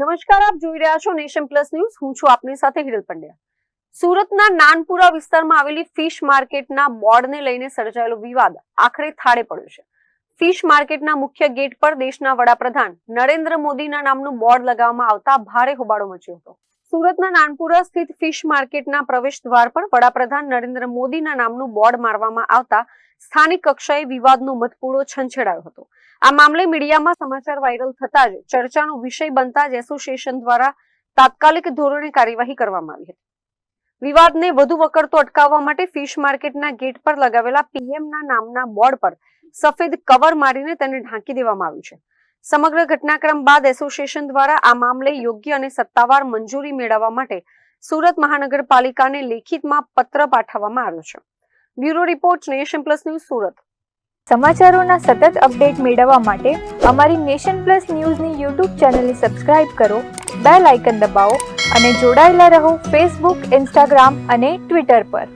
નમસ્કાર, આપ જોઈ રહ્યા છો નેશન પ્લસ ન્યૂઝ. હું છું આપની સાથે હિરલ પંડ્યા. સુરતના નાનપુરા વિસ્તારમાં આવેલી ફિશ માર્કેટના બોર્ડને લઈને સર્જાયેલો વિવાદ આખરે થાળે પડ્યો છે. ફિશ માર્કેટના મુખ્ય ગેટ પર દેશના વડાપ્રધાન નરેન્દ્ર મોદીના નામનું બોર્ડ લગાવવામાં આવતા ભારે હોબાળો મચ્યો હતો. સુરતના નાનપુરા સ્થિત ફિશ માર્કેટના પ્રવેશ દ્વાર પર વડાપ્રધાન નરેન્દ્ર મોદીના નામનું બોર્ડ મારવામાં આવતા સ્થાનિક કક્ષાએ વિવાદનો મધપૂડો છંછેડાયો હતો. આ મામલે મીડિયામાં સમાચાર વાયરલ થતા જ ચર્ચાનો વિષય બનતા જ એસોસિએશન દ્વારા તાત્કાલિક ધોરણે કાર્યવાહી કરવામાં આવી હતી. વિવાદને વધુ વકરતો અટકાવવા માટે ફિશ માર્કેટના ગેટ પર લગાવેલા પીએમના નામના બોર્ડ પર સફેદ કવર મારીને તેને ઢાંકી દેવામાં આવ્યું છે. સમગ્ર ઘટનાક્રમ બાદ એસોસિએશન દ્વારા આ મામલે યોગ્ય અને સત્તાવાર મંજૂરી મેળવવા માટે સુરત મહાનગરપાલિકાને લેખિતમાં પત્ર પાઠવવામાં આવ્યો છે. Bureau report, nation plus news, Surat. સમાચારોના સતત અપડેટ મેળવવા માટે અમારી નેશન પ્લસ ન્યૂઝની યુટ્યુબ ચેનલને સબસ્ક્રાઇબ કરો, બેલ આઇકન દબાવો અને જોડાયેલા રહો ફેસબુક, ઇન્સ્ટાગ્રામ અને ટ્વિટર પર.